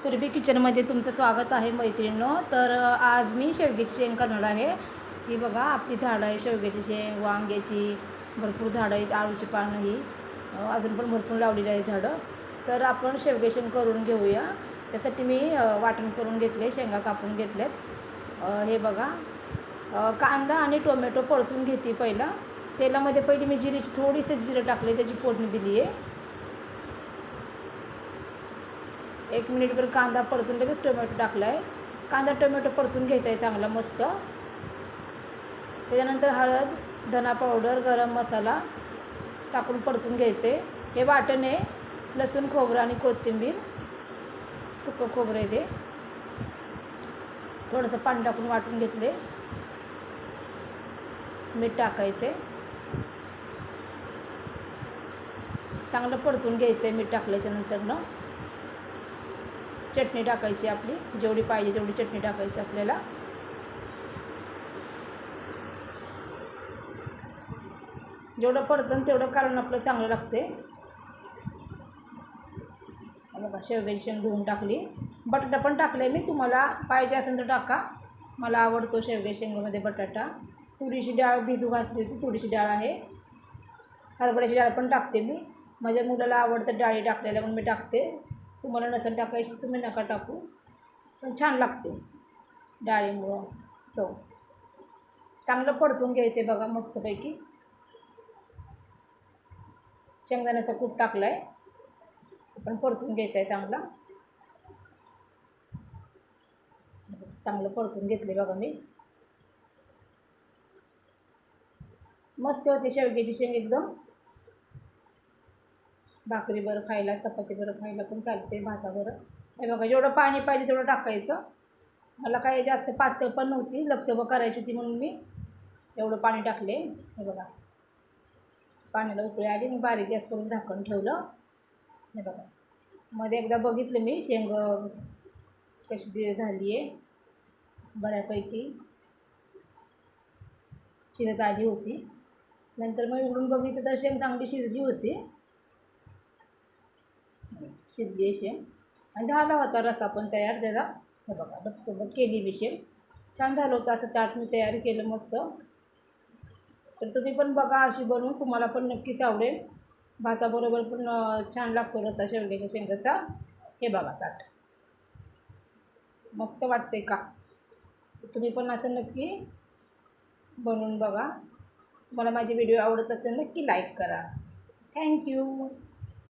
सुरभी किचनमध्ये तुमचं स्वागत आहे मैत्रिणींनो. तर आज मी शेवग्याची शेंग करणार आहे. ही बघा आपली झाडं आहे, शेवग्याची शेंग, वांग्याची भरपूर झाडं आहेत, आळूची पानं ही अजून पण भरपूर लावलेली आहे झाडं. तर आपण शेवग्याची शेंग करून घेऊया. त्यासाठी मी वाटण करून घेतले, शेंगा कापून घेतल्यात. हे बघा, कांदा आणि टोमॅटो परतून घेते पहिला तेलामध्ये. पहिली मी जिरीची थोडीशी जिरं टाकले, त्याची फोडणी दिली आहे. 1 मिनिटभर कांदा परतून लगेच टोमॅटो टाकला आहे. कांदा टोमॅटो परतून घ्यायचा आहे चांगला मस्त. त्याच्यानंतर हळद, धना पावडर, गरम मसाला टाकून परतून घ्यायचे. हे वाटण आहे, लसूण, खोबरं आणि कोथिंबीर, सुकं खोबरं आहे ते. थोडंसं पाणी टाकून वाटून घेतले. मीठ टाकायचे, चांगलं परतून घ्यायचं आहे मीठ टाकल्याच्यानंतर. चटणी टाकायची आपली, जेवढी पाहिजे तेवढी चटणी टाकायची आपल्याला. जेवढं पडतं तेवढं कारण आपलं चांगलं लागते. बघा, शेवग्याची शेंग धुवून टाकली. बटाटा पण टाकले मी, तुम्हाला पाहिजे असेल तर टाका. मला आवडतो शेवग्याच्या शेंगामध्ये बटाटा. तुरीची डाळ भिजू घातली होती, तुरीची डाळ आहे. हरभऱ्याची डाळ पण टाकते मी, माझ्या मुलाला आवडतं डाळी टाकलेल्या म्हणून मी टाकते. तुम्हाला नसेल टाकायची तुम्ही नका टाकू, पण छान लागते डाळीमुळं चव. चांगलं परतून घ्यायचे बघा मस्तपैकी. शेंगदाण्याचा कूट टाकला आहे, पण परतून घ्यायचं आहे चांगला. चांगलं परतून घेतले बघा मी. मस्त होते शेवग्याची शेंग एकदम. भाकरी बरं खायला, चपाती बरं खायला पण चालते, भाताबरं. हे बघा, जेवढं पाणी पाहिजे तेवढं टाकायचं. मला काही जास्त पातळ पण नव्हती, लपतबं करायची होती म्हणून मी एवढं पाणी टाकले. हे बघा, पाण्याला उकळी आली, मी बारीक गॅस करून झाकण ठेवलं. हे बघा, मध्ये एकदा बघितलं मी शेंग कशी झाली आहे, बऱ्यापैकी शिजत आली होती. नंतर मग उघडून बघितलं तर शेंग चांगली शिजली होती. शिजली आहे शेंग आणि झाला होता रसा पण तयार त्याचा. हे बघा, लपतबं केली मी शेंग, छान झालं होतं. असं ताट मी तयार केलं मस्त. तर तुम्ही पण बघा अशी बनवून, तुम्हाला पण नक्कीच आवडेल. भाताबरोबर पण छान लागतो रसा शेवग्याच्या शेंगाचा. हे बघा ताट, मस्त वाटते का? तुम्ही पण असं नक्की बनवून बघा. तुम्हाला माझे व्हिडिओ आवडत असेल नक्की लाईक करा. थँक्यू.